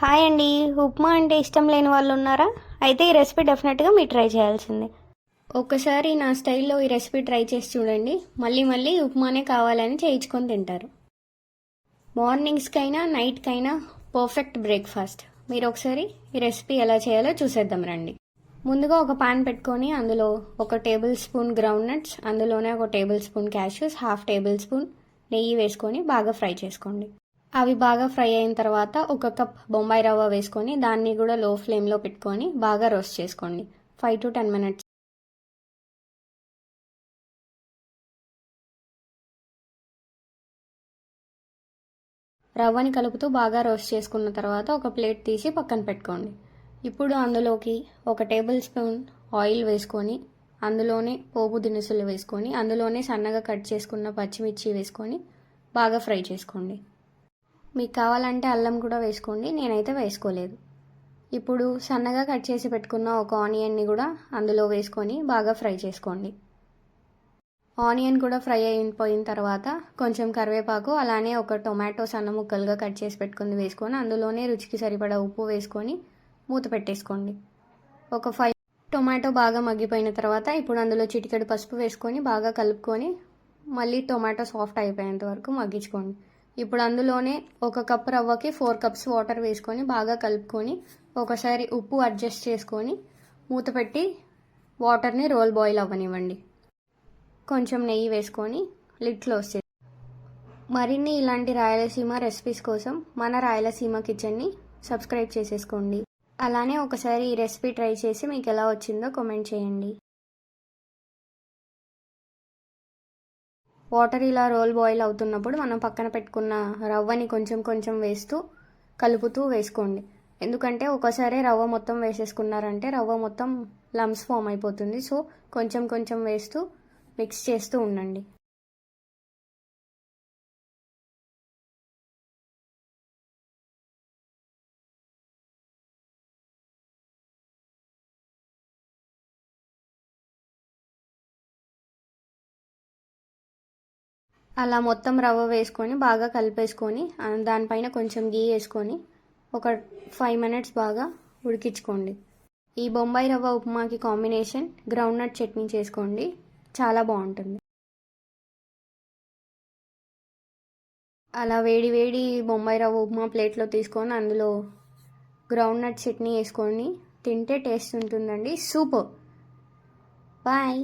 Hi అండి. ఉప్మా అంటే ఇష్టం లేని వాళ్ళు ఉన్నారా? అయితే ఈ రెసిపీ డెఫినెట్గా మీరు ట్రై చేయాల్సిందే. ఒక్కసారి నా స్టైల్లో ఈ రెసిపీ ట్రై చేసి చూడండి, మళ్ళీ మళ్ళీ ఉప్మానే కావాలని చేయించుకొని తింటారు. మార్నింగ్స్కైనా నైట్కైనా పర్ఫెక్ట్ బ్రేక్ఫాస్ట్. మీరు ఒకసారి ఈ రెసిపీ ఎలా చేయాలో చూసేద్దాం రండి. ముందుగా ఒక పాన్ పెట్టుకొని అందులో 1 టేబుల్ స్పూన్ గ్రౌండ్ నట్స్, అందులోనే 1 table spoon cashews, 1/2 table spoon నెయ్యి వేసుకొని బాగా ఫ్రై చేసుకోండి. అవి బాగా ఫ్రై అయిన తర్వాత 1 కప్ బొంబాయి రవ్వ వేసుకొని దాన్ని కూడా లో ఫ్లేమ్లో పెట్టుకొని బాగా రోస్ట్ చేసుకోండి 5 to 10 మినిట్స్. రవ్వని కలుపుతూ బాగా రోస్ట్ చేసుకున్న తర్వాత ఒక ప్లేట్ తీసి పక్కన పెట్టుకోండి. ఇప్పుడు అందులోకి 1 టేబుల్ స్పూన్ ఆయిల్ వేసుకొని అందులోనే పోపు దినుసులు వేసుకొని అందులోనే సన్నగా కట్ చేసుకున్న పచ్చిమిర్చి వేసుకొని బాగా ఫ్రై చేసుకోండి. మీకు కావాలంటే అల్లం కూడా వేసుకోండి, నేనైతే వేసుకోలేదు. ఇప్పుడు సన్నగా కట్ చేసి పెట్టుకున్న ఒక ఆనియన్ని కూడా అందులో వేసుకొని బాగా ఫ్రై చేసుకోండి. ఆనియన్ కూడా ఫ్రై అయిపోయిన తర్వాత కొంచెం కరివేపాకు, అలానే 1 టొమాటో సన్న ముక్కలుగా కట్ చేసి పెట్టుకుని వేసుకొని అందులోనే రుచికి సరిపడా ఉప్పు వేసుకొని మూత పెట్టేసుకోండి. ఒక 5 టొమాటో బాగా మగ్గిపోయిన తర్వాత ఇప్పుడు అందులో చిటికెడు పసుపు వేసుకొని బాగా కలుపుకొని మళ్ళీ టొమాటో సాఫ్ట్ అయిపోయేంత వరకు మగ్గించుకోండి. ఇప్పుడు అందులోనే 1 కప్ రవ్వకి 4 కప్స్ వాటర్ వేసుకొని బాగా కలుపుకొని ఒకసారి ఉప్పు అడ్జస్ట్ చేసుకొని మూత పెట్టి వాటర్ని రోల్ బాయిల్ అవ్వనివ్వండి. కొంచెం నెయ్యి వేసుకొని లిడ్ క్లోజ్ చేసి మరిన్ని ఇలాంటి రాయలసీమ రెసిపీస్ కోసం మన రాయలసీమ కిచెన్ని సబ్స్క్రైబ్ చేసేసుకోండి. అలానే ఒకసారి ఈ రెసిపీ ట్రై చేసి మీకు ఎలా వచ్చిందో కామెంట్ చేయండి. వాటర్ ఇలా రోల్ బాయిల్ అవుతున్నప్పుడు మనం పక్కన పెట్టుకున్న రవ్వని కొంచెం కొంచెం వేస్తూ కలుపుతూ వేసుకోండి. ఎందుకంటే ఒకసారి రవ్వ మొత్తం వేసేసుకున్నారంటే రవ్వ మొత్తం లమ్స్ ఫామ్ అయిపోతుంది. సో కొంచెం కొంచెం వేస్తూ మిక్స్ చేస్తూ ఉండండి. అలా మొత్తం రవ్వ వేసుకొని బాగా కలిపేసుకొని దానిపైన కొంచెం గీ వేసుకొని ఒక 5 మినిట్స్ బాగా ఉడికించుకోండి. ఈ బొంబాయి రవ్వ ఉప్మాకి కాంబినేషన్ గ్రౌండ్నట్ చట్నీ చేసుకోండి, చాలా బాగుంటుంది. అలా వేడి వేడి బొంబాయి రవ్వ ఉప్మా ప్లేట్లో తీసుకొని అందులో గ్రౌండ్నట్ చట్నీ వేసుకొని తింటే టేస్ట్ ఉంటుందండి. సూపర్. బాయ్.